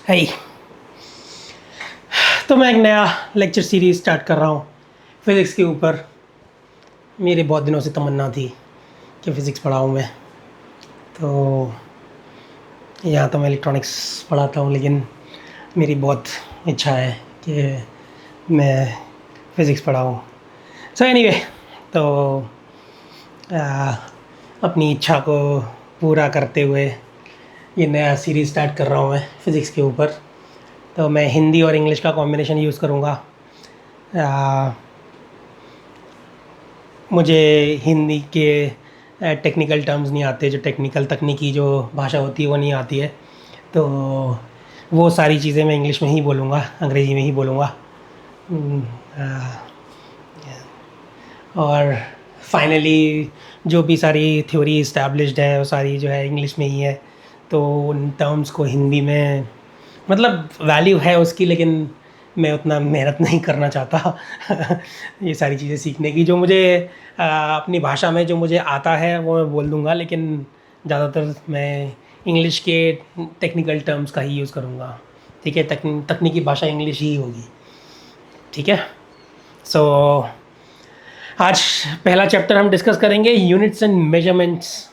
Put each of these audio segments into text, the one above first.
हाय। तो मैं एक नया लेक्चर सीरीज़ स्टार्ट कर रहा हूँ फ़िज़िक्स के ऊपर। मेरे बहुत दिनों से तमन्ना थी कि फ़िज़िक्स पढ़ाऊँ मैं। तो यहाँ तो मैं इलेक्ट्रॉनिक्स पढ़ाता हूँ, लेकिन मेरी बहुत इच्छा है कि मैं फ़िज़िक्स पढ़ाऊँ। सो एनीवे, तो आ, अपनी इच्छा को पूरा करते हुए ये नया सीरीज़ स्टार्ट कर रहा हूँ मैं फ़िज़िक्स के ऊपर। तो मैं हिंदी और इंग्लिश का कॉम्बिनेशन यूज़ करूँगा। मुझे हिंदी के टेक्निकल टर्म्स नहीं आते, जो टेक्निकल तकनीकी जो भाषा होती है वो नहीं आती है। तो वो सारी चीज़ें मैं इंग्लिश में ही बोलूँगा, अंग्रेज़ी में ही बोलूँगा। और फाइनली जो भी सारी थ्योरी इस्टेब्लिश्ड है वो सारी जो है इंग्लिश में ही है। तो उन टर्म्स को हिंदी में मतलब वैल्यू है उसकी, लेकिन मैं उतना मेहनत नहीं करना चाहता ये सारी चीज़ें सीखने की। जो मुझे अपनी भाषा में जो मुझे आता है वो मैं बोल दूँगा, लेकिन ज़्यादातर मैं इंग्लिश के टेक्निकल टर्म्स का ही यूज़ करूँगा। ठीक है, तकनीकी भाषा इंग्लिश ही होगी। ठीक है। सो आज पहला चैप्टर हम डिस्कस करेंगे यूनिट्स एंड मेजरमेंट्स।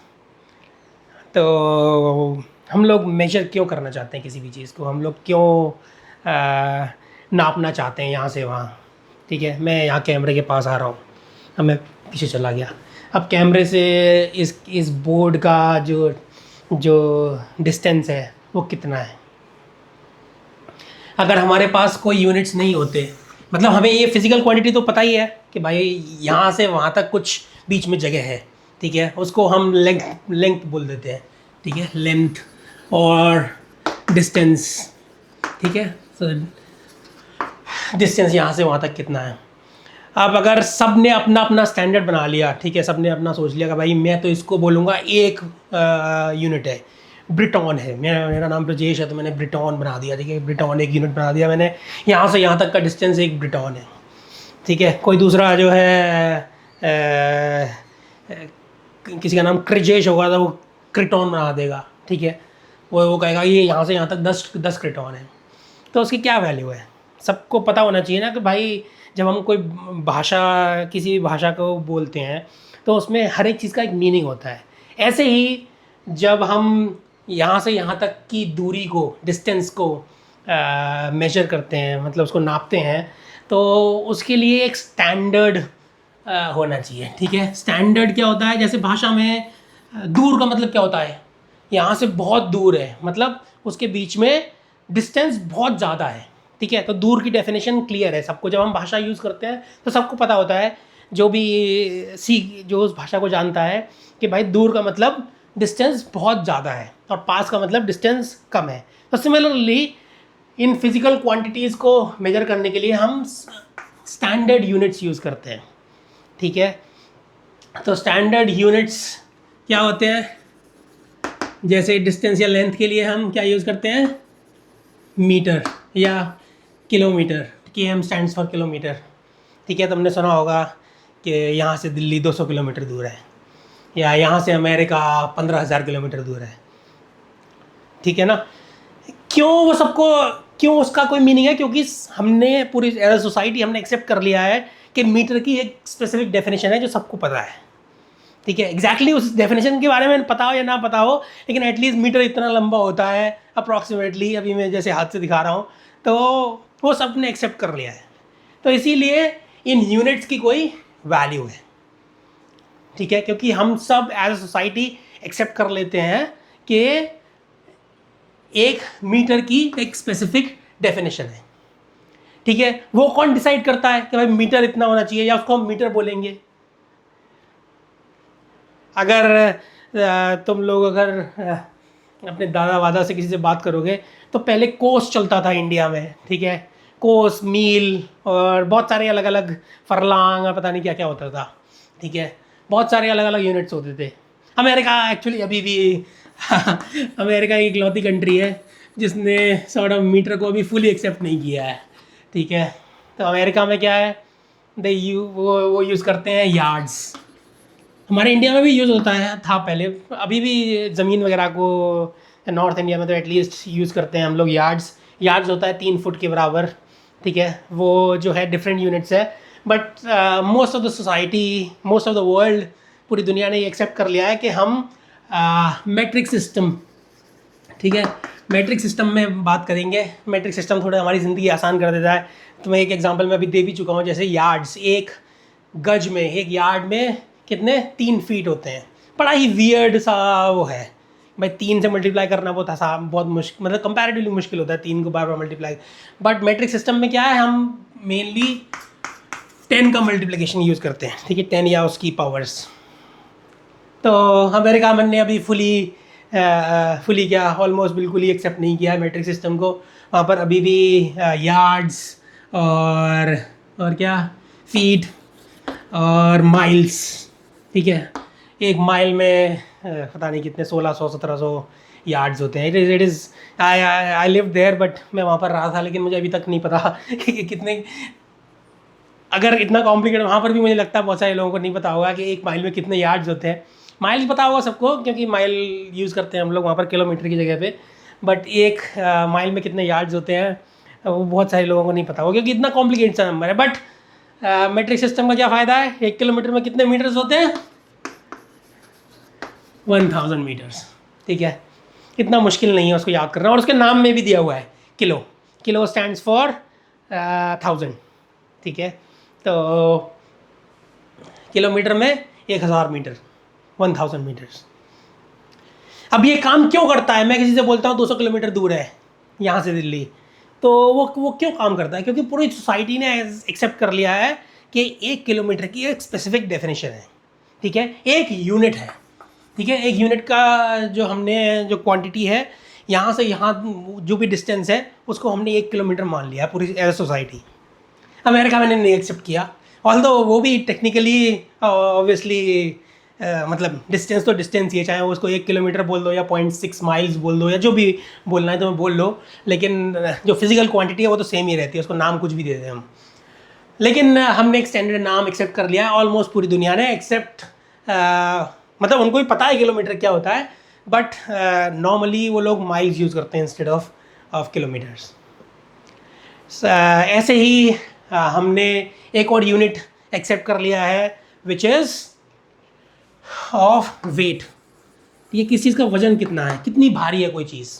तो हम लोग मेजर क्यों करना चाहते हैं किसी भी चीज़ को, हम लोग क्यों नापना चाहते हैं यहाँ से वहाँ। ठीक है, मैं यहाँ कैमरे के पास आ रहा हूँ, अब मैं पीछे चला गया। अब कैमरे से इस बोर्ड का जो जो डिस्टेंस है वो कितना है। अगर हमारे पास कोई यूनिट्स नहीं होते, मतलब हमें ये फिज़िकल क्वांटिटी तो पता ही है कि भाई यहाँ से वहाँ तक कुछ बीच में जगह है। ठीक है, उसको हम लेंथ बोल देते हैं। ठीक है, लेंथ और डिस्टेंस। ठीक है, सो डिस्टेंस यहाँ से वहाँ तक कितना है। अब अगर सब ने अपना अपना स्टैंडर्ड बना लिया, ठीक है, सब ने अपना सोच लिया कि भाई मैं तो इसको बोलूँगा एक यूनिट है, ब्रिटॉन है, मेरा नाम ब्रजेश है तो मैंने ब्रिटॉन बना दिया। ठीक है, ब्रिटॉन एक यूनिट बना दिया मैंने, यहाँ से यहाँ तक का डिस्टेंस एक ब्रिटॉन है। ठीक है, कोई दूसरा जो है किसी का नाम क्रिजेश होगा तो वो क्रिटॉन बना देगा। ठीक है, वो कहेगा ये यहाँ से यहाँ तक 10 क्रिटॉन है। तो उसकी क्या वैल्यू है, सबको पता होना चाहिए ना कि भाई जब हम कोई भाषा किसी भी भाषा को बोलते हैं तो उसमें हर एक चीज़ का एक मीनिंग होता है। ऐसे ही जब हम यहाँ से यहाँ तक की दूरी को, डिस्टेंस को मेजर करते हैं, मतलब उसको नापते हैं, तो उसके लिए एक स्टैंडर्ड होना चाहिए। ठीक है, स्टैंडर्ड क्या होता है, जैसे भाषा में दूर का मतलब क्या होता है, यहाँ से बहुत दूर है, मतलब उसके बीच में डिस्टेंस बहुत ज़्यादा है। ठीक है, तो दूर की डेफिनेशन क्लियर है सबको, जब हम भाषा यूज़ करते हैं तो सबको पता होता है, जो भी जो उस भाषा को जानता है कि भाई दूर का मतलब डिस्टेंस बहुत ज़्यादा है और पास का मतलब डिस्टेंस कम है। तो सिमिलरली इन फिज़िकल क्वांटिटीज़ को मेजर करने के लिए हम स्टैंडर्ड यूनिट्स यूज़ करते हैं। ठीक है, तो स्टैंडर्ड यूनिट्स क्या होते हैं, जैसे डिस्टेंस या लेंथ के लिए हम क्या यूज़ करते हैं, मीटर या kilometre. KM stands for kilometre. ठीक है, तुमने सुना होगा कि यहाँ से दिल्ली 200 किलोमीटर दूर है, या यहाँ से अमेरिका 15,000 किलोमीटर दूर है। ठीक है ना, क्यों वो सबको, क्यों उसका कोई मीनिंग है, क्योंकि हमने पूरी एज सोसाइटी हमने एक्सेप्ट कर लिया है कि मीटर की एक स्पेसिफिक डेफिनेशन है जो सबको पता है। ठीक है, एग्जैक्टली उस डेफिनेशन के बारे में पता हो या ना पता हो, लेकिन एटलीस्ट मीटर इतना लंबा होता है अप्रॉक्सीमेटली, अभी मैं जैसे हाथ से दिखा रहा हूँ, तो वो सब ने एक्सेप्ट कर लिया है। तो इसीलिए इन यूनिट्स की कोई वैल्यू है। ठीक है, क्योंकि हम सब एज अ सोसाइटी एक्सेप्ट कर लेते हैं कि एक मीटर की एक स्पेसिफिक डेफिनेशन है। ठीक है, वो कौन डिसाइड करता है कि भाई मीटर इतना होना चाहिए या उसको हम मीटर बोलेंगे। अगर तुम लोग अगर अपने दादा वादा से किसी से बात करोगे तो पहले कोस चलता था इंडिया में। ठीक है, कोस, मील और बहुत सारे अलग अलग, फरलांग, पता नहीं क्या क्या होता था। ठीक है, बहुत सारे अलग अलग यूनिट्स होते थे। अमेरिका एक्चुअली अभी भी अमेरिका एक इकलौती कंट्री है जिसने सॉर्ट ऑफ मीटर को अभी फुली एक्सेप्ट नहीं किया है। ठीक है, तो अमेरिका में क्या है, वो यूज़ करते हैं यार्ड्स। हमारे इंडिया में भी यूज़ होता है, था पहले, अभी भी ज़मीन वगैरह को नॉर्थ इंडिया में तो एटलीस्ट यूज़ करते हैं हम लोग यार्ड्स। यार्ड्स होता है 3 फुट के बराबर, ठीक है। वो जो है डिफरेंट यूनिट्स है, but most of the society, most of the world, पूरी दुनिया ने ये एक्सेप्ट कर लिया है कि हम मेट्रिक सिस्टम, ठीक है, मेट्रिक सिस्टम में बात करेंगे। मेट्रिक सिस्टम थोड़ा हमारी ज़िंदगी आसान कर देता है। तो मैं एक एग्जांपल मैं अभी दे भी चुका हूँ, जैसे यार्ड्स, एक गज में, एक यार्ड में कितने 3 फीट होते हैं। बड़ा ही वियर्ड सा वो है भाई, 3 से मल्टीप्लाई करना बहुत आसान, बहुत मुश्किल, मतलब कंपैरेटिवली मुश्किल होता है 3 को बार बार मल्टीप्लाई। बट मेट्रिक सिस्टम में क्या है, हम मेनली 10 का मल्टीप्लिकेशन यूज़ करते हैं, ठीक है, 10 या उसकी पावर्स। तो अमेरिका ने अभी फुली क्या, ऑलमोस्ट बिल्कुल ही एक्सेप्ट नहीं किया है मेट्रिक सिस्टम को। वहाँ पर अभी भी यार्ड्स और क्या, फीट और माइल्स, ठीक है। एक माइल में पता नहीं कितने 1600-1700 यार्ड्स होते हैं। It is I live there, but मैं वहाँ पर रहा था, लेकिन मुझे अभी तक नहीं पता कि कितने, अगर इतना कॉम्प्लिकेटेड, वहाँ पर भी मुझे लगता है बहुत सारे लोगों को नहीं पता होगा कि एक माइल में कितने यार्ड्स होते हैं। माइल्स पता होगा सबको, क्योंकि माइल यूज़ करते हैं हम लोग वहाँ पर किलोमीटर की जगह पे, बट एक माइल में कितने यार्ड्स होते हैं वो बहुत सारे लोगों को नहीं पता होगा, क्योंकि इतना कॉम्प्लिकेटेड सा नंबर है। बट मेट्रिक सिस्टम का क्या फ़ायदा है, 1 किलोमीटर में कितने मीटर्स होते हैं, 1000 मीटर्स, ठीक है। इतना मुश्किल नहीं है उसको याद करना, और उसके नाम में भी दिया हुआ है किलो। किलो स्टैंड्स फॉर 1000, ठीक है। तो किलोमीटर में 1000 मीटर, 1000 मीटर्स। अब ये काम क्यों करता है, मैं किसी से बोलता हूँ 200 किलोमीटर दूर है यहाँ से दिल्ली, तो वो क्यों काम करता है, क्योंकि पूरी सोसाइटी ने एक्सेप्ट कर लिया है कि 1 किलोमीटर की एक स्पेसिफिक डेफिनेशन है, ठीक है, एक यूनिट है, ठीक है। एक यूनिट का जो हमने जो क्वांटिटी है, यहाँ से यहाँ जो भी डिस्टेंस है उसको हमने 1 किलोमीटर मान लिया पूरी एज सोसाइटी। अमेरिका में नहीं एक्सेप्ट किया, ऑल्दो वो भी टेक्निकली ऑब्वियसली मतलब डिस्टेंस तो डिस्टेंस ही है, चाहे वो उसको 1 किलोमीटर बोल दो या 0.6 माइल्स बोल दो या जो भी बोलना है तो मैं बोल लो, लेकिन जो फिजिकल क्वांटिटी है वो तो सेम ही रहती है, उसको नाम कुछ भी दे दें हम। लेकिन हमने एक स्टैंडर्ड नाम एक्सेप्ट कर लिया है, ऑलमोस्ट पूरी दुनिया ने एक्सेप्ट, मतलब उनको भी पता है किलोमीटर क्या होता है, बट नॉर्मली वो लोग माइल्स यूज़ करते हैं इंस्टेड ऑफ किलोमीटर्स। ऐसे ही हमने एक और यूनिट एक्सेप्ट कर लिया है, विच इज़ ऑफ वेट। ये किस चीज़ का वजन कितना है, कितनी भारी है कोई चीज़,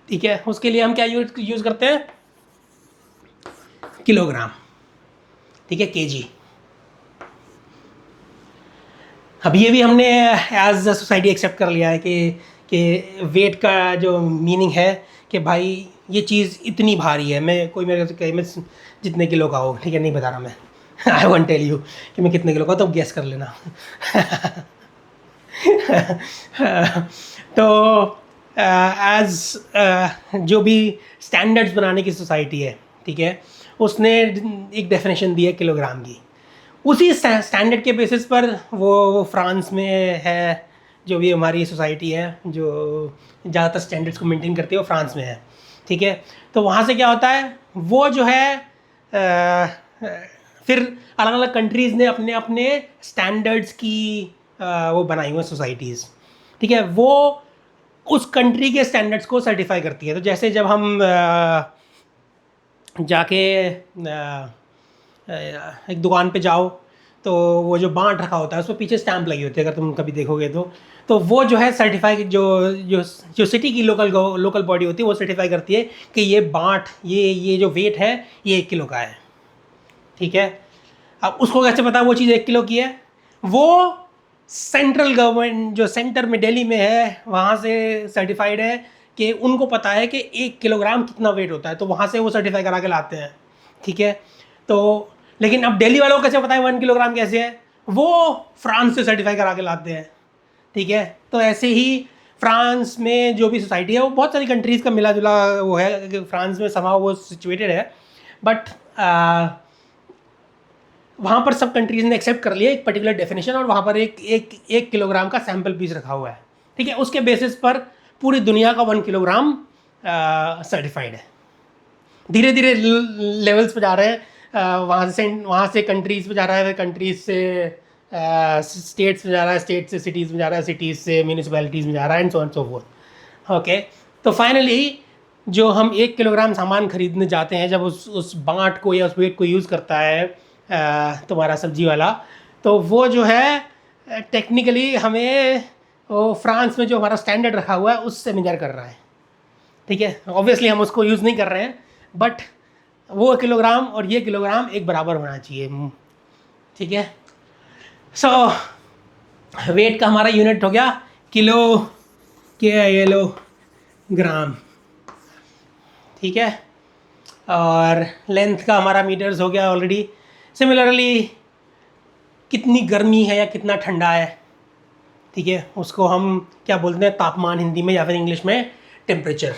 ठीक है। उसके लिए हम क्या यूज़ करते हैं, किलोग्राम, ठीक है, केजी। अब ये भी हमने एज अ सोसाइटी एक्सेप्ट कर लिया है कि वेट का जो मीनिंग है कि भाई ये चीज़ इतनी भारी है। मैं कोई मेरे से कहे मैं जितने किलो का हो, ठीक है, नहीं बता रहा मैं आई वॉन्ट टेल यू कि मैं कितने किलो का, तो गैस कर लेना तो एज जो भी स्टैंडर्ड्स बनाने की सोसाइटी है, ठीक है, उसने एक डेफिनेशन दी है किलोग्राम की। उसी स्टैंडर्ड के बेसिस पर वो फ्रांस में है, जो भी हमारी सोसाइटी है जो ज़्यादातर स्टैंडर्ड्स को मेंटेन करती है, वो फ्रांस में है, ठीक है। तो वहाँ से क्या होता है, वो जो है फिर अलग अलग कंट्रीज़ ने अपने अपने स्टैंडर्ड्स की वो बनाई हुई सोसाइटीज़, ठीक है, वो उस कंट्री के स्टैंडर्ड्स को सर्टिफाई करती है। तो जैसे जब हम जाके एक दुकान पे जाओ, तो वो जो बांट रखा होता है उस पर पीछे स्टैंप लगी होती है, अगर तुम कभी देखोगे तो वो जो है सर्टिफाई, जो जो जो सिटी की लोकल बॉडी होती है वो सर्टिफाई करती है कि ये बांट, ये जो वेट है ये 1 किलो का है, ठीक है। अब उसको कैसे पता वो चीज़ 1 किलो की है, वो सेंट्रल गवर्नमेंट जो सेंटर में दिल्ली में है वहाँ से सर्टिफाइड है कि उनको पता है कि 1 किलोग्राम कितना वेट होता है, तो वहाँ से वो सर्टिफाई करा के लाते हैं, ठीक है। तो लेकिन अब दिल्ली वालों को कैसे पता है 1 किलोग्राम कैसे है, वो फ्रांस से सर्टिफाई करा के लाते हैं, ठीक है। तो ऐसे ही फ्रांस में जो भी सोसाइटी है वो बहुत सारी कंट्रीज़ का मिला जुला वो है कि फ्रांस में समाव वो सिचुएटेड है, बट वहाँ पर सब कंट्रीज़ ने एक्सेप्ट कर लिया एक पर्टिकुलर डेफिनेशन, और वहाँ पर एक किलोग्राम का सैम्पल पीस रखा हुआ है, ठीक है। उसके बेसिस पर पूरी दुनिया का 1 किलोग्राम सर्टिफाइड है। धीरे धीरे लेवल्स पे जा रहे हैं, वहाँ से कंट्रीज़ पे जा रहा है, कंट्रीज़ से स्टेट्स में जा रहा है, स्टेट से सिटीज़ में जा रहा है, सिटीज़ से म्यूनिसिपैलिटीज़ में जा रहा है, and so on so fourth, okay. तो फाइनली जो हम 1 किलोग्राम सामान खरीदने जाते हैं, जब उस बाट को या उस वेट को यूज़ करता है तुम्हारा सब्जी वाला, तो वो जो है टेक्निकली हमें वो फ्रांस में जो हमारा स्टैंडर्ड रखा हुआ है उससे मेजर कर रहा है, ठीक है। ऑब्वियसली हम उसको यूज़ नहीं कर रहे हैं, बट वो किलोग्राम और ये किलोग्राम एक बराबर होना चाहिए, ठीक है। सो वेट का हमारा यूनिट हो गया किलो के ग्राम, ठीक है। और लेंथ का हमारा मीटर्स हो गया ऑलरेडी। सिमिलरली कितनी गर्मी है या कितना ठंडा है, ठीक है, उसको हम क्या बोलते हैं तापमान हिंदी में, या फिर इंग्लिश में टेम्परेचर,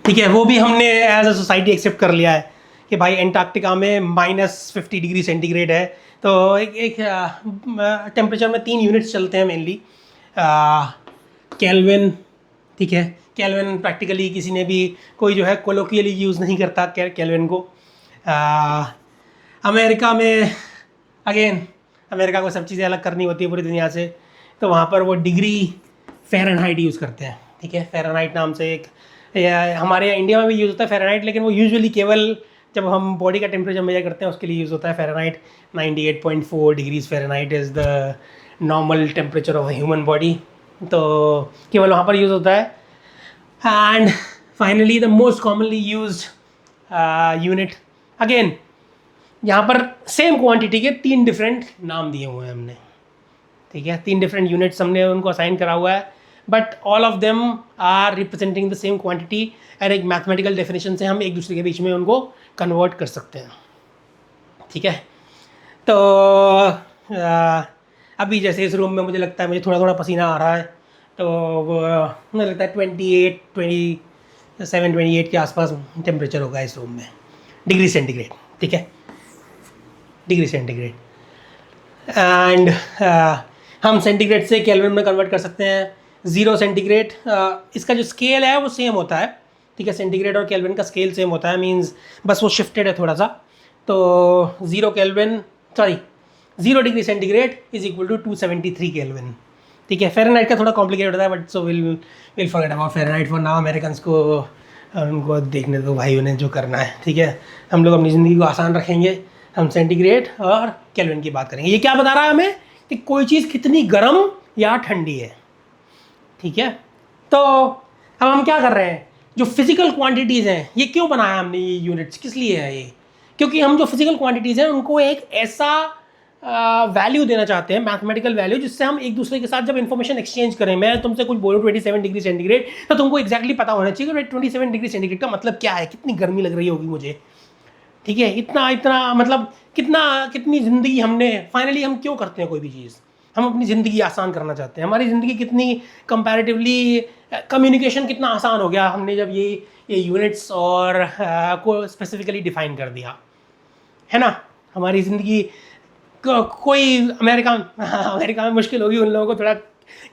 ठीक है। वो भी हमने एज अ सोसाइटी एक्सेप्ट कर लिया है कि भाई एंटार्क्टिका में -50 डिग्री सेंटीग्रेड है। तो एक टेम्परेचर में 3 यूनिट्स चलते हैं मेनली, केल्विन, ठीक है। केल्विन प्रैक्टिकली किसी ने भी कोई जो है कोलोकियली यूज़ नहीं करता केल्विन को। अमेरिका में अगेन अमेरिका को सब चीज़ें अलग करनी होती है पूरी दुनिया से, तो वहाँ पर वो डिग्री फ़ारेनहाइट यूज़ करते हैं, ठीक है। फ़ारेनहाइट नाम से एक, हमारे यहाँ इंडिया में भी यूज़ होता है फ़ारेनहाइट, लेकिन वो यूजुअली केवल जब हम बॉडी का टेम्परेचर मेजर करते हैं उसके लिए यूज़ होता है Fahrenheit. 98.4 degrees Fahrenheit is the normal temperature of human body, तो केवल वहाँ पर यूज़ होता है। And finally the most commonly used unit, again यहाँ पर सेम क्वांटिटी के 3 डिफरेंट नाम दिए हुए हैं हमने, ठीक है। 3 डिफरेंट यूनिट्स हमने उनको असाइन करा हुआ है, but all of them are representing the same quantity. और एक मैथमेटिकल डेफिनेशन से हम एक दूसरे के बीच में उनको कन्वर्ट कर सकते हैं, ठीक है। तो अभी जैसे इस रूम में मुझे लगता है मुझे थोड़ा थोड़ा पसीना आ रहा है, तो वो मुझे लगता है 27-28 के आसपास टेम्परेचर होगा इस रूम में, डिग्री सेंटीग्रेड, ठीक है, डिग्री सेंटीग्रेड। एंड हम सेंटीग्रेड से केल्विन में कन्वर्ट कर सकते हैं। 0 सेंटीग्रेड, इसका जो स्केल है वो सेम होता है, ठीक है। सेंटीग्रेड और केल्विन का स्केल सेम होता है, मींस बस वो शिफ्टेड है थोड़ा सा। तो 0 degree centigrade is equal to 273 Kelvin, ठीक है। फ़ारेनहाइट का थोड़ा कॉम्प्लिकेटेड होता है, but so will forget about Fahrenheit for now. Americans को उनको देखने दो भाई, उन्हें जो करना है, ठीक है। हम लोग अपनी ज़िंदगी को आसान रखेंगे, हम सेंटीग्रेड और केल्विन की बात करेंगे। ये क्या बता रहा है हमें कि कोई चीज़ कितनी गर्म या ठंडी है, ठीक है। तो अब हम क्या कर रहे हैं, जो फिजिकल क्वांटिटीज़ हैं, ये क्यों बनाया हमने ये यूनिट्स, किस लिए है ये? क्योंकि हम जो फिजिकल क्वांटिटीज़ हैं उनको एक ऐसा वैल्यू देना चाहते हैं, मैथमेटिकल वैल्यू, जिससे हम एक दूसरे के साथ जब इन्फॉर्मेशन एक्सचेंज करें, मैं तुमसे कुछ बोलूँ 27 डिग्री सेंटीग्रेड, तो तुमको एक्जैक्टली पता होना चाहिए कि 27 डिग्री सेंटीग्रेड का मतलब क्या है, कितनी गर्मी लग रही होगी मुझे, ठीक है। इतना मतलब कितनी ज़िंदगी हमने, फाइनली हम क्यों करते हैं कोई भी चीज़, हम अपनी ज़िंदगी आसान करना चाहते हैं। हमारी ज़िंदगी कितनी कंपैरेटिवली, कम्युनिकेशन कितना आसान हो गया हमने जब ये यूनिट्स और को स्पेसिफिकली डिफाइन कर दिया, है ना। हमारी ज़िंदगी कोई अमेरिका में मुश्किल होगी, उन लोगों को थोड़ा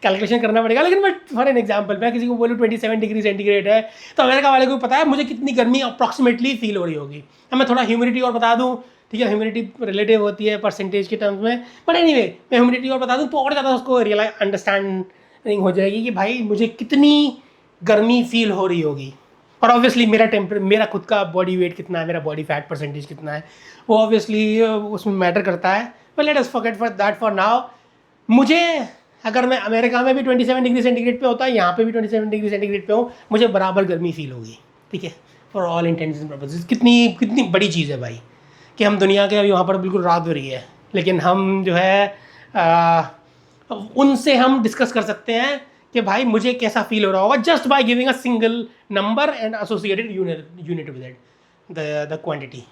कैलकुलेशन करना पड़ेगा, लेकिन बट फॉर एन एग्जांपल मैं किसी को बोलूँ 27 डिग्री सेंटीग्रेड है, तो अमेरिका वाले को पता है मुझे कितनी गर्मी अप्रॉक्सीमेटली फील हो रही होगी। अब मैं थोड़ा ह्यूमिडिटी और बता दूँ, ठीक है, ह्यूमिडिटी रिलेटिव होती है परसेंटेज के टर्म्स में, बट एनीवे मैं ह्यूमिडिटी और बता दूँ तो और ज़्यादा उसको अंडरस्टैंडिंग हो जाएगी कि भाई मुझे कितनी गर्मी फील हो रही होगी। और ऑब्वियसली मेरा खुद का बॉडी वेट कितना है, मेरा बॉडी फैट परसेंटेज कितना है, वो ऑब्वियसली उसमें मैटर करता है। But let us forget for that for now. मुझे, अगर मैं अमेरिका में भी 27 डिग्री सेंटीग्रेड पे होता है, यहाँ पे भी 27 डिग्री सेंटीग्रेड पे हूँ, मुझे बराबर गर्मी फील होगी, ठीक है, for all intends and purposes. कितनी बड़ी चीज़ है भाई कि हम दुनिया के अभी वहाँ पर बिल्कुल रात हो रही है, लेकिन हम जो है उनसे हम डिस्कस कर सकते हैं कि भाई मुझे कैसा फील हो रहा होगा, just by giving a single number and associated unit with it, the quantity,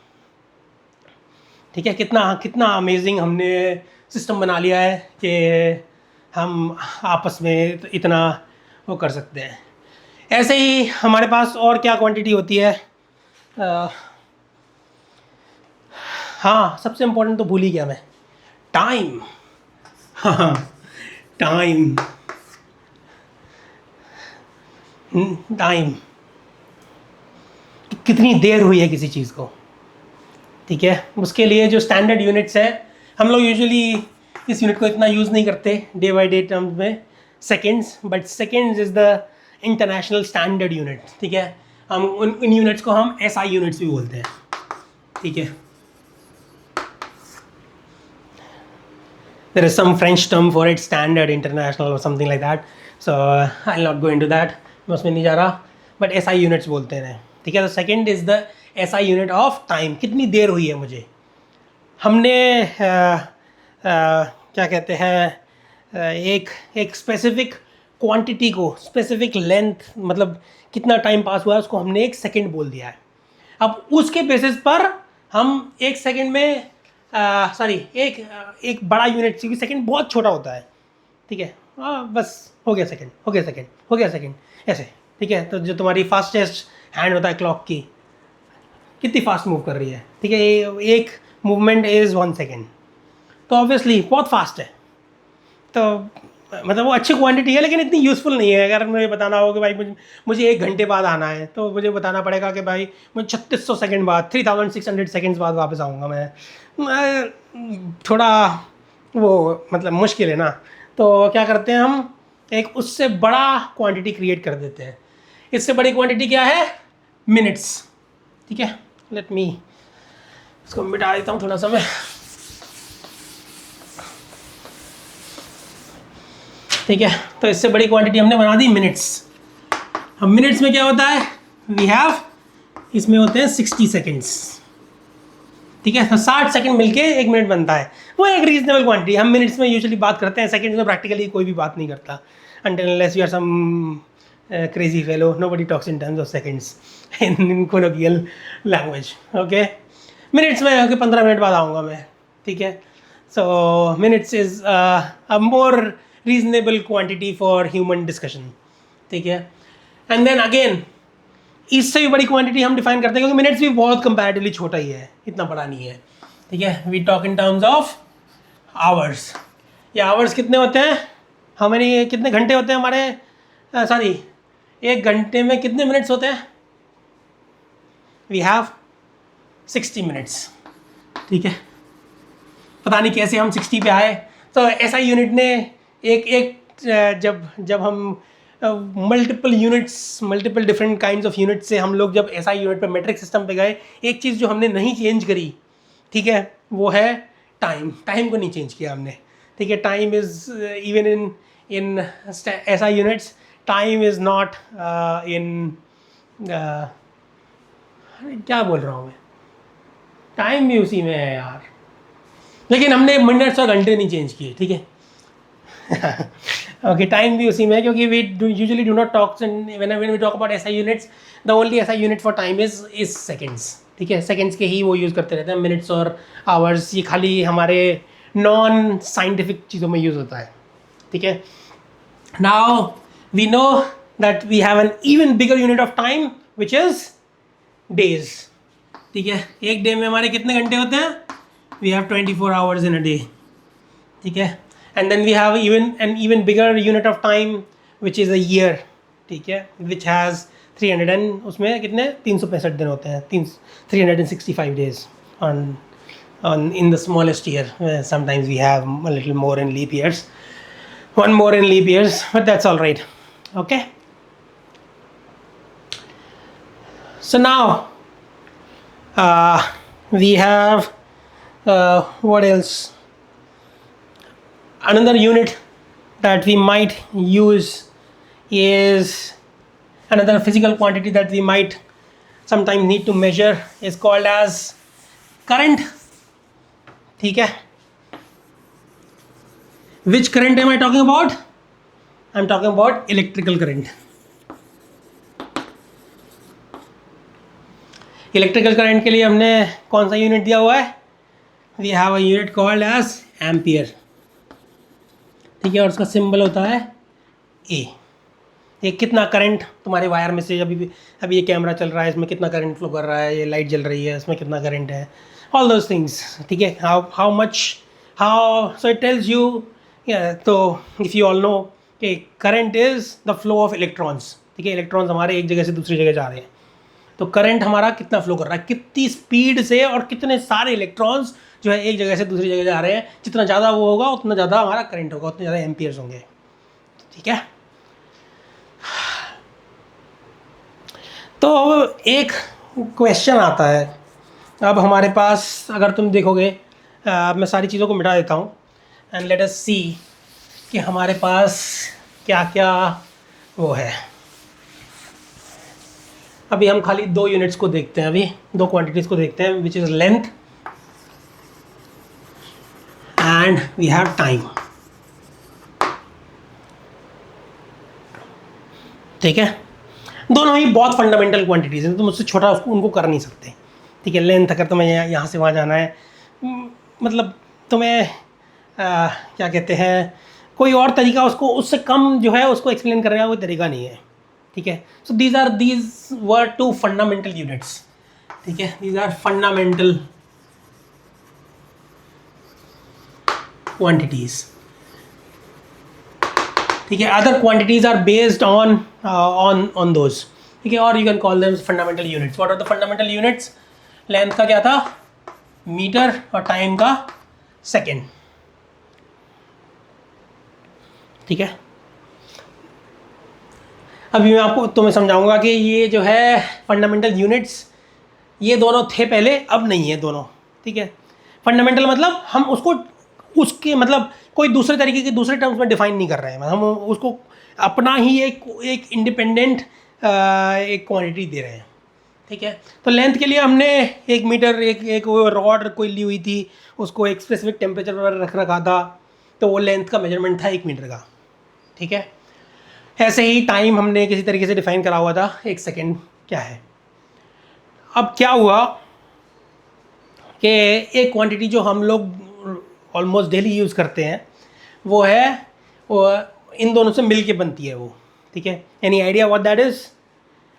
ठीक है। कितना अमेजिंग हमने सिस्टम बना लिया है कि हम आपस में इतना वो कर सकते हैं। ऐसे ही हमारे पास और क्या क्वांटिटी होती है, हाँ सबसे इम्पोर्टेंट तो भूल ही गया मैं, टाइम। हाँ, टाइम कितनी देर हुई है किसी चीज़ को, ठीक है। उसके लिए जो स्टैंडर्ड यूनिट्स है, हम लोग यूजुअली इस यूनिट को इतना यूज़ नहीं करते डे बाई डे टर्म्स में, seconds, but seconds is the international standard unit, ठीक है। हम इन यूनिट्स को हम SI यूनिट्स भी बोलते हैं, ठीक है। There is some French term for it, standard, international or something like that. So I'll not go into that. मैं उसमें नहीं जा रहा, but SI units बोलते हैं, ठीक है। तो second is the SI unit of time, कितनी देर हुई है मुझे। हमने क्या कहते हैं, एक स्पेसिफिक क्वांटिटी को, स्पेसिफिक लेंथ, मतलब कितना टाइम पास हुआ है उसको हमने एक सेकेंड बोल दिया है। अब उसके बेसिस पर हम एक सेकेंड में एक बड़ा यूनिट, क्योंकि सेकंड बहुत छोटा होता है, ठीक है। बस हो गया सेकंड, हो गया सेकंड, हो गया सेकंड, ऐसे, ठीक है। तो जो तुम्हारी फास्टेस्ट हैंड होता है क्लॉक की, कितनी फास्ट मूव कर रही है, ठीक है, एक मूवमेंट इज़ 1 सेकेंड, तो ऑब्वियसली बहुत फास्ट है। तो मतलब वो अच्छी क्वांटिटी है, लेकिन इतनी यूज़फुल नहीं है। अगर मुझे बताना हो कि भाई मुझे 1 घंटे बाद आना है, तो मुझे बताना पड़ेगा कि भाई मुझे 3600 सेकेंड बाद, 3600 सेकेंड्स बाद वापस आऊँगा मैं। थोड़ा वो मतलब मुश्किल है ना। तो क्या करते हैं हम, एक उससे बड़ा क्वांटिटी क्रिएट कर देते हैं। इससे बड़ी क्वांटिटी क्या है, मिनट्स, ठीक है। लेट मी इसको मिटा देता हूँ थोड़ा सा मैं, ठीक है। तो इससे बड़ी क्वांटिटी हमने बना दी मिनट्स। अब मिनट्स में क्या होता है, वी हैव, इसमें होते हैं 60 सेकेंड्स, ठीक है। तो 60 सेकंड मिलके 1 मिनट बनता है, वो एक रीजनेबल क्वांटिटी। हम मिनट्स में यूजुअली बात करते हैं, सेकंड्स में प्रैक्टिकली कोई भी बात नहीं करता, until unless you are some crazy fellow, nobody talks in terms of seconds in colloquial language, okay। Minutes में होके 15 मिनट बाद आऊँगा मैं, ठीक है। So minutes is a more reasonable quantity for human discussion, ठीक है। एंड देन अगेन इससे भी बड़ी क्वांटिटी हम डिफाइन करते हैं, क्योंकि मिनट्स भी बहुत कंपैरेटिवली छोटा ही है, इतना बड़ा नहीं है, ठीक है। We talk in terms of hours. ये आवर्स कितने होते हैं, हमारे कितने घंटे होते हैं हमारे, सॉरी 1 घंटे में कितने मिनट्स होते हैं, वी हैव 60 मिनट्स, ठीक है। पता नहीं कैसे हम 60 पे आए। तो ऐसा यूनिट ने जब हम multiple units, multiple different kinds of units से हम लोग जब SI यूनिट पे, मेट्रिक सिस्टम पे गए, एक चीज़ जो हमने नहीं चेंज करी, ठीक है, वो है टाइम। टाइम को नहीं चेंज किया हमने, ठीक है। Time is even in SI units, time is not in, क्या बोल रहा हूँ मैं, टाइम भी उसी में है यार, लेकिन हमने मिनट्स और घंटे नहीं चेंज किए, ठीक है। ओके, टाइम भी उसी में है, क्योंकि we usually do not talk, when we talk about SI units, the only SI unit for time is seconds, ठीक है। सेकेंड्स के ही वो यूज़ करते रहते हैं, मिनट्स और आवर्स ये खाली हमारे नॉन साइंटिफिक चीज़ों में यूज़ होता है, ठीक है। Now we know that we have an even bigger unit of time which is days, ठीक है। एक डे में हमारे कितने घंटे होते हैं, we have 24 hours in a day, ठीक है। And then we have an even bigger unit of time which is a year, ठीक है, which has 300 and उसमें कितने 365 दिन होते हैं, 365 days on in the smallest year. Sometimes we have a little more in leap years, one more in leap years, but that's all right, okay. So now we have what else, another unit that we might use is another physical quantity that we might sometimes need to measure is called as current, ठीक है। Which current am I talking about? I'm talking about electrical current. Electrical current के लिए हमने कौन सा unit दिया हुआ है, we have a unit called as ampere, ठीक है। और उसका सिंबल होता है ए। ये कितना करंट तुम्हारे वायर में से, अभी ये कैमरा चल रहा है, इसमें कितना करंट फ्लो कर रहा है, ये लाइट जल रही है, इसमें कितना करंट है, ऑल दोज थिंग्स, ठीक है। How much, how, so it tells you, तो इफ़ यू ऑल नो कि current is the flow of electrons, ठीक है। इलेक्ट्रॉन्स हमारे एक जगह से दूसरी जगह जा रहे हैं, तो करंट हमारा कितना फ्लो कर रहा है, कितनी स्पीड से और कितने सारे इलेक्ट्रॉन्स जो है एक जगह से दूसरी जगह जा रहे हैं, जितना ज़्यादा वो होगा उतना ज़्यादा हमारा करंट होगा, उतने ज़्यादा एम्पियर्स होंगे, ठीक है। तो एक क्वेश्चन आता है अब हमारे पास, अगर तुम देखोगे, मैं सारी चीज़ों को मिटा देता हूँ एंड लेट अस सी कि हमारे पास क्या क्या वो है। अभी हम खाली दो यूनिट्स को देखते हैं, अभी दो क्वांटिटीज़ को देखते हैं, which is length and we have time. ठीक है, दोनों ही बहुत फंडामेंटल क्वांटिटीज़ हैं, तुम उससे छोटा उसको उनको कर नहीं सकते। ठीक है, लेंथ अगर तुम्हें यहाँ से वहाँ जाना है, मतलब तुम्हें क्या कहते हैं, कोई और तरीका उसको उससे कम जो है उसको एक्सप्लेन करने का कोई तरीका नहीं है। ठीक है, so these were two fundamental units. ठीक है, दीज आर फंडामेंटल क्वांटिटीज़। ठीक है, other quantities are based on on those. ठीक है, और you can call them fundamental units. What are the fundamental units? Length का क्या था? मीटर, और टाइम का सेकेंड। ठीक है, अभी मैं आपको तुम्हें समझाऊंगा कि ये जो है फंडामेंटल यूनिट्स, ये दोनों थे पहले, अब नहीं है दोनों। ठीक है, फंडामेंटल मतलब हम उसको उसके मतलब कोई दूसरे तरीके के दूसरे टर्म्स में डिफाइन नहीं कर रहे हैं, हम उसको अपना ही एक इंडिपेंडेंट एक क्वांटिटी दे रहे हैं। ठीक है, तो लेंथ के लिए हमने एक मीटर, एक वो रॉड कोई ली हुई थी, उसको एक स्पेसिफिक टेम्परेचर पर रख रखा था, तो वो लेंथ का मेजरमेंट था 1 मीटर का। ठीक है, ऐसे ही टाइम हमने किसी तरीके से डिफाइन करा हुआ था, 1 सेकेंड क्या है। अब क्या हुआ कि एक क्वांटिटी जो हम लोग ऑलमोस्ट डेली यूज़ करते हैं वो है, वो इन दोनों से मिल के बनती है वो। ठीक है, any idea what that is?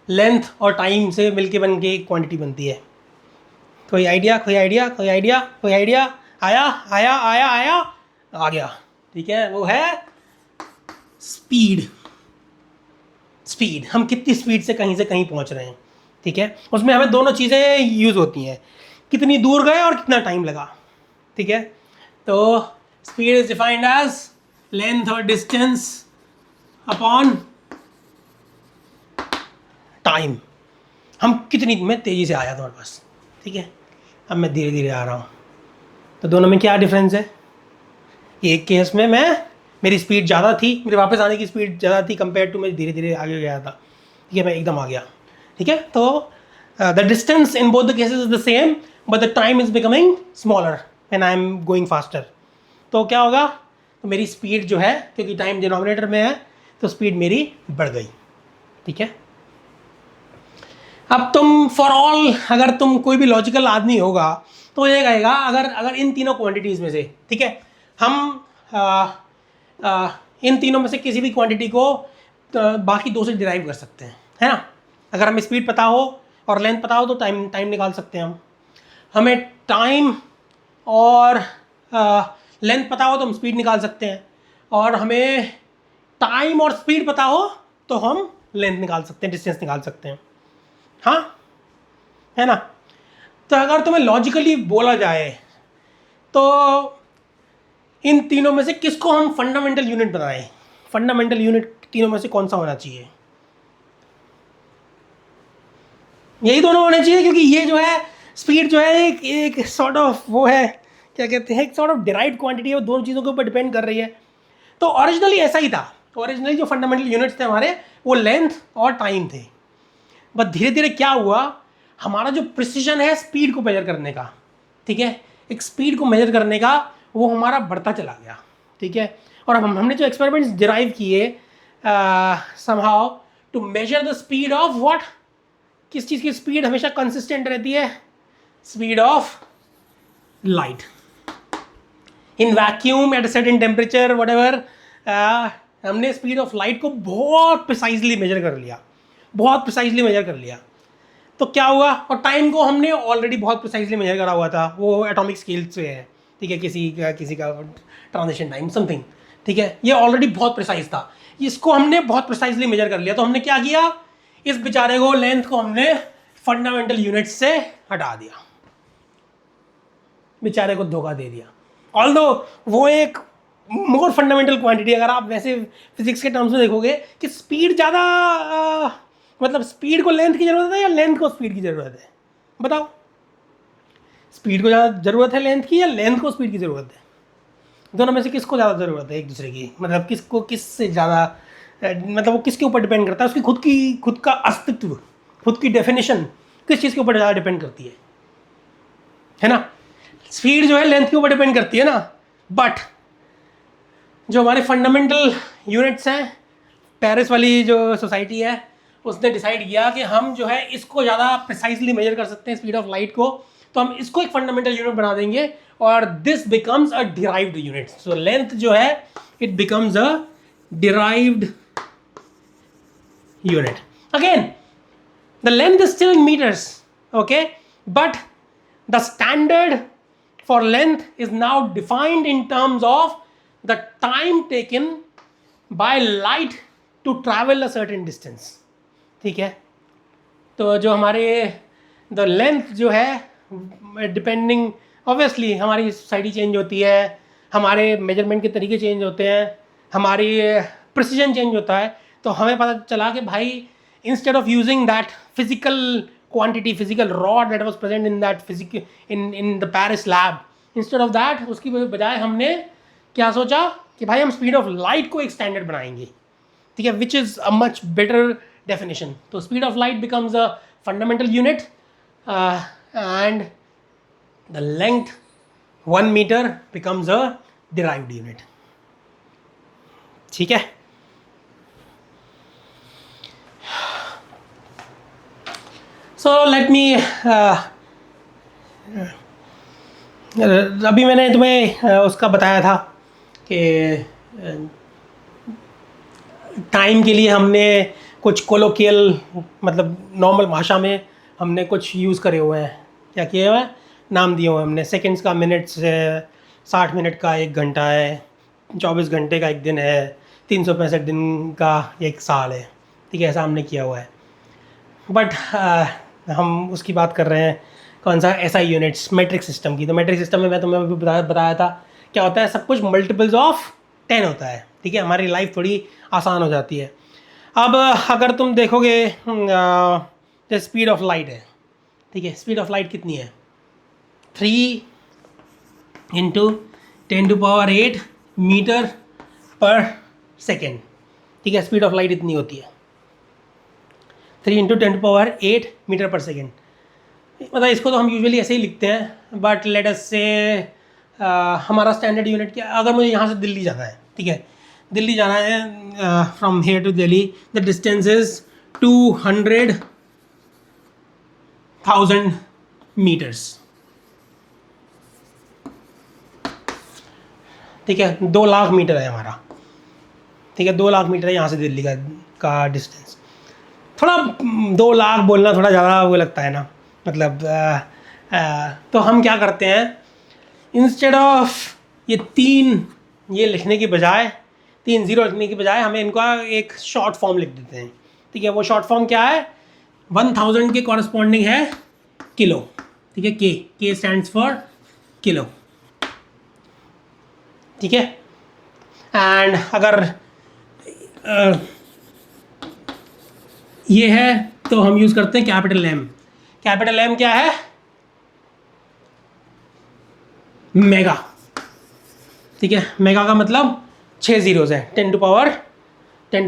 Length और टाइम से मिल के बन के एक क्वांटिटी बनती है। कोई आइडिया, कोई आइडिया, कोई आइडिया, कोई आइडिया? आया आया आया आया आ गया। ठीक है, वो है स्पीड। स्पीड, हम कितनी स्पीड से कहीं पहुंच रहे हैं। ठीक है, उसमें हमें दोनों चीज़ें यूज़ होती हैं, कितनी दूर गए और कितना टाइम लगा। ठीक है, तो speed is defined as length और डिस्टेंस अपॉन टाइम। हम कितनी में तेज़ी से आया तुम्हारे पास। ठीक है, अब मैं धीरे धीरे आ रहा हूँ, तो दोनों में क्या डिफरेंस है? एक केस में मेरी स्पीड ज़्यादा थी, मेरे वापस आने की स्पीड ज़्यादा थी कंपेयर टू मैं धीरे धीरे आगे गया था। ठीक है, मैं एकदम आ गया। ठीक है, तो the distance in both the cases is the same, but the time is becoming smaller when I am going faster. तो क्या होगा? तो मेरी स्पीड जो है, क्योंकि टाइम डिनोमिनेटर में है, तो स्पीड मेरी बढ़ गई। ठीक है, अब तुम फॉर ऑल, अगर तुम कोई भी लॉजिकल आदमी होगा तो ये कहेगा, अगर इन तीनों क्वांटिटीज़ में से, ठीक है, हम इन तीनों में से किसी भी क्वांटिटी को बाकी दो से डिराइव कर सकते हैं, है ना? अगर हमें स्पीड पता हो और लेंथ पता हो तो टाइम निकाल सकते हैं हम। हमें टाइम और लेंथ पता हो तो हम स्पीड निकाल सकते हैं, और हमें टाइम और स्पीड पता हो तो हम लेंथ निकाल सकते हैं, डिस्टेंस निकाल सकते हैं। हाँ, है ना? तो अगर तुम्हें लॉजिकली बोला जाए तो इन तीनों में से किसको हम फंडामेंटल यूनिट बनाएं? फंडामेंटल यूनिट तीनों में से कौन सा होना चाहिए? यही दोनों होने चाहिए, क्योंकि ये जो है स्पीड जो है एक सॉर्ट ऑफ वो है, क्या कहते हैं, एक सॉर्ट ऑफ डिराइव्ड क्वांटिटी है, वो दोनों चीज़ों के ऊपर डिपेंड कर रही है। तो ओरिजिनली ऐसा ही था, ओरिजिनली जो फंडामेंटल यूनिट्स थे हमारे, वो लेंथ और टाइम थे। बट धीरे धीरे क्या हुआ, हमारा जो प्रिसीजन है स्पीड को मेजर करने का, ठीक है, एक स्पीड को मेजर करने का, वो हमारा बढ़ता चला गया। ठीक है, और अब हमने जो एक्सपेरिमेंट्स डिराइव किए somehow to measure the speed of what, किस चीज़ की स्पीड हमेशा कंसिस्टेंट रहती है? Speed of light in vacuum at a certain temperature whatever. हमने स्पीड ऑफ लाइट को बहुत प्रिसाइजली मेजर कर लिया, बहुत प्रिसाइजली मेजर कर लिया। तो क्या हुआ, और टाइम को हमने ऑलरेडी बहुत प्रिसाइजली मेजर करा हुआ था, वो एटॉमिक स्केल से है। ठीक है, किसी का ट्रांजिशन टाइम समथिंग, ठीक है, ये ऑलरेडी बहुत प्रिसाइज था, इसको हमने बहुत प्रिसाइजली मेजर कर लिया। तो हमने क्या किया, इस बेचारे को, लेंथ को हमने फंडामेंटल यूनिट से हटा दिया, बेचारे को धोखा दे दिया। ऑल्दो वो एक मोर फंडामेंटल क्वांटिटी। अगर आप वैसे फिजिक्स के टर्म्स में देखोगे कि स्पीड ज़्यादा मतलब स्पीड को लेंथ की ज़रूरत है या लेंथ को स्पीड की ज़रूरत है? बताओ, स्पीड को ज़्यादा ज़रूरत है लेंथ की या लेंथ को स्पीड की ज़रूरत है? दोनों में से किसको ज़्यादा ज़रूरत है एक दूसरे की? मतलब किसको किससे ज़्यादा मतलब वो किसके ऊपर डिपेंड करता है? उसकी खुद का अस्तित्व, खुद की डेफिनेशन किस चीज़ के ऊपर ज़्यादा डिपेंड करती है ना? स्पीड जो है लेंथ के ऊपर डिपेंड करती है ना, बट जो हमारे फंडामेंटल यूनिट्स हैं, पेरिस वाली जो सोसाइटी है उसने डिसाइड किया कि हम जो है इसको ज़्यादा प्रिसाइजली मेजर कर सकते हैं स्पीड ऑफ लाइट को, तो हम इसको एक फंडामेंटल यूनिट बना देंगे और this becomes a derived unit. So length जो है it becomes a derived unit. Again the length is still in metres, okay, but the standard for length is now defined in terms of the time taken by light to travel a certain distance। ठीक है, तो जो हमारे the length जो है depending, obviously हमारी society change होती है, हमारे मेजरमेंट के तरीके चेंज होते हैं, हमारी प्रिसीजन चेंज होता है, तो हमें पता चला कि भाई instead of using that physical quantity, physical rod that was present in that physical in the Paris lab, instead of that उसकी बजाय हमने क्या सोचा कि भाई हम स्पीड ऑफ लाइट को एक स्टैंडर्ड बनाएंगे, ठीक है, which is a much better definition. तो speed of light becomes a fundamental unit and the length 1 metre becomes a derived unit. ठीक है, सो लेट मी अभी मैंने तुम्हें उसका बताया था कि टाइम के लिए हमने कुछ कोलोकियल मतलब नॉर्मल भाषा में हमने कुछ यूज़ करे हुए हैं। क्या किए हुए हैं? नाम दिए हुए हैं हमने। सेकंड्स का मिनट्स है, 60 मिनट का 1 घंटा है, 24 घंटे का 1 दिन है, 365 दिन का 1 साल है। ठीक है, ऐसा हमने किया हुआ है। बट हम उसकी बात कर रहे हैं कौन सा, ऐसा यूनिट्स मैट्रिक सिस्टम की। तो मैट्रिक सिस्टम में मैं तुम्हें अभी बताया था क्या होता है, सब कुछ मल्टीपल्स ऑफ 10 होता है। ठीक है, हमारी लाइफ थोड़ी आसान हो जाती है। अब अगर तुम देखोगे जैसे स्पीड ऑफ लाइट है, ठीक है, स्पीड ऑफ लाइट कितनी है? 3 × 10⁸ मीटर पर सेकेंड। ठीक है, स्पीड ऑफ लाइट इतनी होती है, 3 × 10⁸ मीटर पर सेकेंड। मतलब इसको तो हम यूजुअली ऐसे ही लिखते हैं, बट लेट अस से हमारा स्टैंडर्ड यूनिट क्या, अगर मुझे यहाँ से दिल्ली जाना है, ठीक है, दिल्ली जाना है from here to Delhi, the distance is 200,000 metres. ठीक है, 2 लाख मीटर है हमारा। ठीक है, 2 लाख मीटर है यहाँ से दिल्ली का डिस्टेंस। थोड़ा 2 लाख बोलना थोड़ा ज़्यादा वो लगता है ना, मतलब तो हम क्या करते हैं, इंस्टेड ऑफ ये 3 ये लिखने की बजाय, 3 0 लिखने की बजाय हमें इनका एक शॉर्ट फॉर्म लिख देते हैं। ठीक है, वो शॉर्ट फॉर्म क्या है? 1000 के कॉरस्पॉन्डिंग है किलो। ठीक है, के स्टैंड्स फॉर किलो। ठीक है, एंड अगर ये है तो हम यूज़ करते हैं कैपिटल एम। कैपिटल एम क्या है? मेगा। ठीक है, मेगा का मतलब 6 ज़ीरोज़ है, 10 टू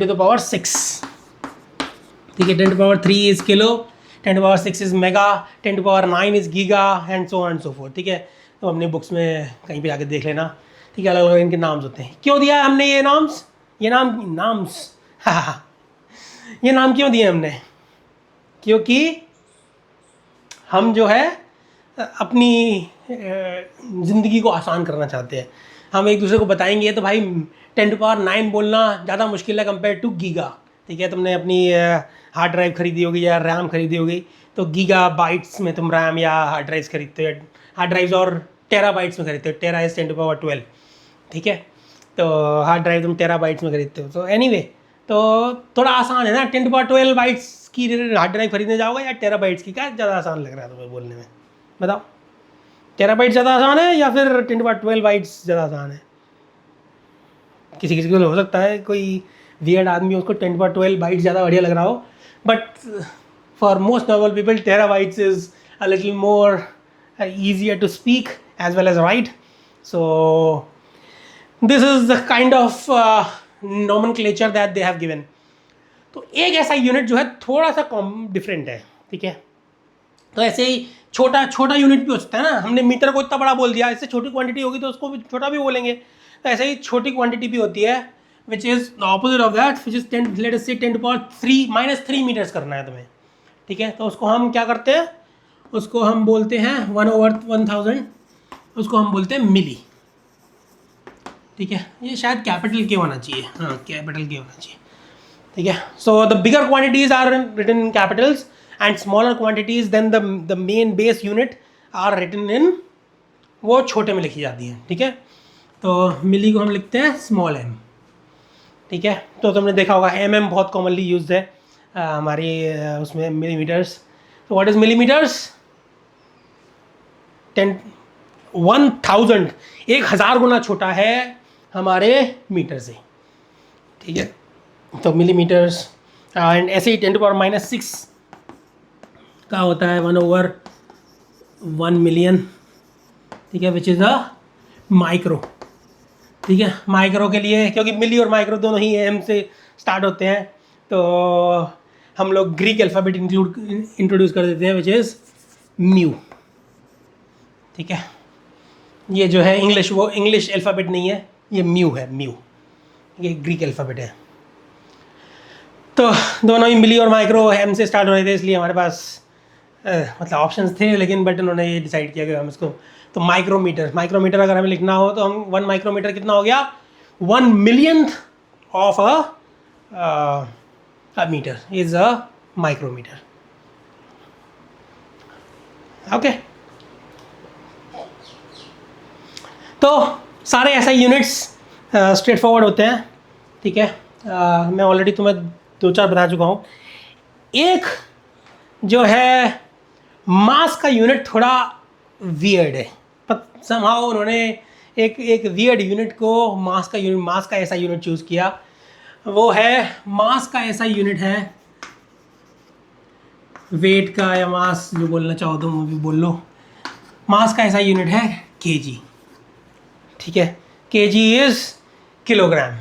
द पावर 6। ठीक है, 10 to power 3 is kilo, 10 to power 6 is mega, 10 to power 9 is giga and so on and so forth. ठीक है, तो अपनी बुक्स में कहीं पे जाके देख लेना। ठीक है, अलग अलग इनके नाम्स होते हैं। क्यों दिया है हमने ये नाम्स? ये नाम्स ये नाम क्यों दिए हमने? क्योंकि हम जो है अपनी ज़िंदगी को आसान करना चाहते हैं। हम एक दूसरे को बताएंगे तो भाई 10 टू पावर 9 बोलना ज़्यादा मुश्किल है कंपेयर टू गीगा। ठीक है, तुमने अपनी हार्ड ड्राइव खरीदी होगी या रैम खरीदी होगी, तो गीगा बाइट्स में तुम रैम या हार्ड ड्राइव्स खरीदते हो, हार्ड ड्राइव्स और टेराबाइट्स में खरीदते हो। टेरा इज 10 टू पावर 12। ठीक है, तो हार्ड ड्राइव तुम टेराबाइट्स में खरीदते हो। तो एनीवे तो थोड़ा आसान है ना, 10 टू पावर 12 बाइट्स की हार्ड ड्राइव खरीदने जाओगे या टेराबाइट्स की? क्या ज़्यादा आसान लग रहा है तुम्हें बोलने में? बताओ, टेराबाइट्स ज़्यादा आसान है या फिर 10 टू पावर 12 बाइट्स ज़्यादा आसान है? किसी किसी को हो सकता है कोई वियर्ड आदमी उसको 10/12 बाइट्स ज़्यादा बढ़िया लग रहा हो, but for most normal people terabytes is a little more easier to speak as well as write. So this is the kind of nomenclature that they have given. तो एक ऐसा यूनिट जो है थोड़ा सा डिफरेंट है, ठीक है। तो ऐसे ही छोटा छोटा यूनिट भी हो सकता है ना, हमने मीटर को इतना बड़ा बोल दिया, इससे छोटी क्वांटिटी होगी तो उसको भी छोटा भी बोलेंगे। तो ऐसे ही छोटी क्वांटिटी भी होती है which is the opposite of that, which is 10 let us से 10⁻³ मीटर्स करना है तुम्हें, ठीक है। तो उसको हम क्या करते हैं, उसको हम बोलते हैं 1/1000, उसको हम बोलते हैं मिली, ठीक है। ये शायद कैपिटल के होना चाहिए, हाँ कैपिटल के होना चाहिए, ठीक है। So the bigger quantities are written in capitals and smaller quantities than the main base unit are written in, वो छोटे में लिखी जाती हैं, ठीक है। तो मिली को हम लिखते हैं स्मॉल एम, ठीक है। तो तुमने देखा होगा एम बहुत कॉमनली यूज्ड है हमारी उसमें मिलीमीटर्स। तो व्हाट इज मिलीमीटर्स, 1000 1000 गुना छोटा है हमारे मीटर से, ठीक है। तो मिलीमीटर्स एंड ऐसे ही 10⁻⁻6 का होता है 1/1 मिलियन, ठीक है, विच इज़ अ माइक्रो, ठीक है। माइक्रो के लिए क्योंकि मिली और माइक्रो दोनों ही एम से स्टार्ट होते हैं, तो हम लोग ग्रीक अल्फ़ाबेट इंट्रोड्यूस कर देते हैं विच इज़ म्यू, ठीक है। ये जो है इंग्लिश, वो इंग्लिश अल्फ़ाबेट नहीं है, ये म्यू है, म्यू ये ग्रीक अल्फ़ाबेट है। तो दोनों ही मिली और माइक्रो एम से स्टार्ट हो रहे थे, इसलिए हमारे पास मतलब ऑप्शंस थे, लेकिन बट उन्होंने ये डिसाइड किया कि हम इसको, तो माइक्रोमीटर अगर हमें लिखना हो तो हम 1 माइक्रोमीटर कितना हो गया, 1 millionth of a metre is a micrometre, okay. तो सारे ऐसे यूनिट्स स्ट्रेट फॉरवर्ड होते हैं, ठीक है। मैं ऑलरेडी तुम्हें 2-4 बता चुका हूँ। एक जो है मास का यूनिट थोड़ा वियर्ड है, पर समहाउ उन्होंने एक वियर्ड यूनिट को मास का ऐसा यूनिट चूज़ किया, वो है मास का ऐसा यूनिट है, वेट का या मास जो बोलना चाहो तुम वो भी बोल लो, मास का ऐसा यूनिट है केजी, ठीक है। केजी इज किलोग्राम,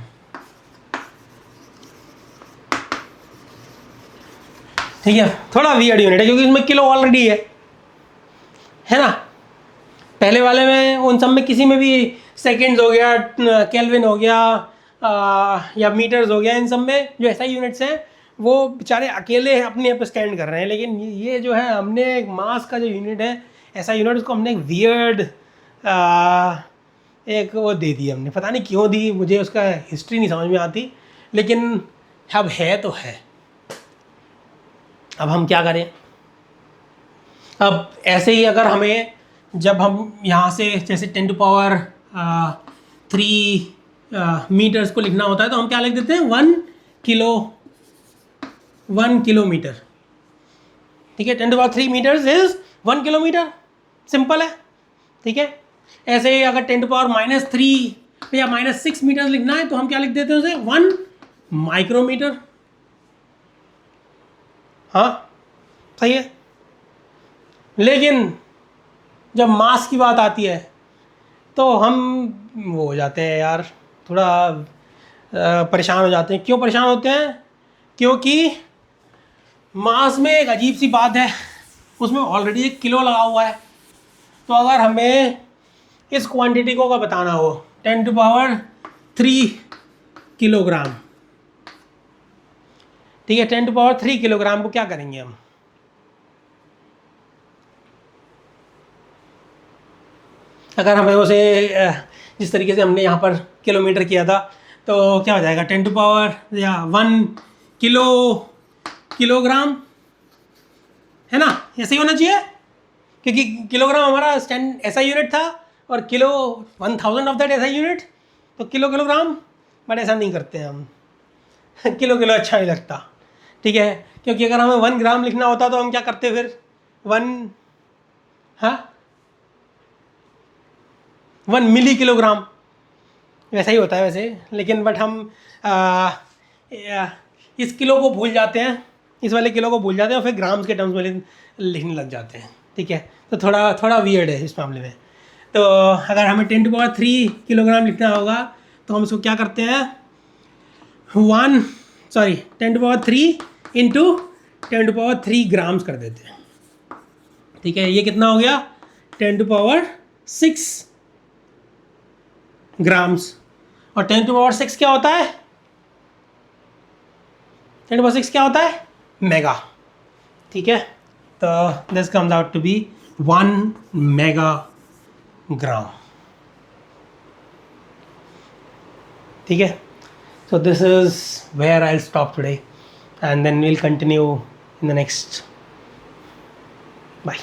ठीक है। थोड़ा वियर्ड यूनिट है क्योंकि इसमें किलो ऑलरेडी है ना। पहले वाले में उन सब में किसी में भी सेकेंड्स हो गया, केल्विन हो गया या मीटर्स हो गया, इन सब में जो ऐसा यूनिट्स हैं वो बेचारे अकेले अपने आप स्टैंड कर रहे हैं, लेकिन ये जो है हमने एक मास का जो यूनिट है ऐसा यूनिट, उसको हमने एक वियर्ड एक वो दे दी हमने, पता नहीं क्यों दी, मुझे उसका हिस्ट्री नहीं समझ में आती, लेकिन अब है तो है। अब हम क्या करें, अब ऐसे ही अगर हमें, जब हम यहाँ से जैसे 10⁻³ मीटर्स को लिखना होता है तो हम क्या लिख देते हैं, 1 किलोमीटर, ठीक है। 10⁻³ मीटर्स इज 1 किलोमीटर, सिंपल है, ठीक है। ऐसे ही अगर 10⁻³ या -6 मीटर्स लिखना है तो हम क्या लिख देते हैं उसे, 1 माइक्रोमीटर, हाँ सही है। लेकिन जब मास की बात आती है तो हम वो हो जाते हैं यार, थोड़ा परेशान हो जाते हैं। क्यों परेशान होते हैं, क्योंकि मास में एक अजीब सी बात है, उसमें ऑलरेडी एक किलो लगा हुआ है। तो अगर हमें इस क्वांटिटी को अगर बताना हो 10⁻³ किलोग्राम, ठीक है, 10⁻³ किलोग्राम को क्या करेंगे हम, अगर हमें उसे जिस तरीके से हमने यहाँ पर किलोमीटर किया था तो क्या हो जाएगा, 10⁻1 किलोग्राम, है ना, ऐसे ही होना चाहिए क्योंकि किलोग्राम हमारा स्टैंड ऐसा यूनिट था और किलो 1000 ऑफ दैट ऐसा यूनिट, तो किलोग्राम, बट ऐसा नहीं करते हैं हम किलो अच्छा नहीं लगता, ठीक है। क्योंकि अगर हमें 1 ग्राम लिखना होता तो हम क्या करते फिर, 1 मिली किलोग्राम, वैसा ही होता है वैसे, लेकिन बट हम इस किलो को भूल जाते हैं, इस वाले किलो को भूल जाते हैं और फिर ग्राम्स के टर्म्स में लिखने लग जाते हैं, ठीक है। तो थोड़ा थोड़ा वियर्ड है इस मामले में। तो अगर हमें 10⁻³ किलोग्राम लिखना होगा तो हम इसको क्या करते हैं, 10⁻³ इंटू 10⁻³ ग्राम्स कर देते हैं, ठीक है। ये कितना हो गया, 10⁻6 ग्राम्स। और 10⁻6 क्या होता है, 10⁻6 क्या होता है, मेगा, ठीक है। तो this comes out to be 1 mega gram, ठीक है। So this is where I'll stop today, and then we'll continue in the next. Bye.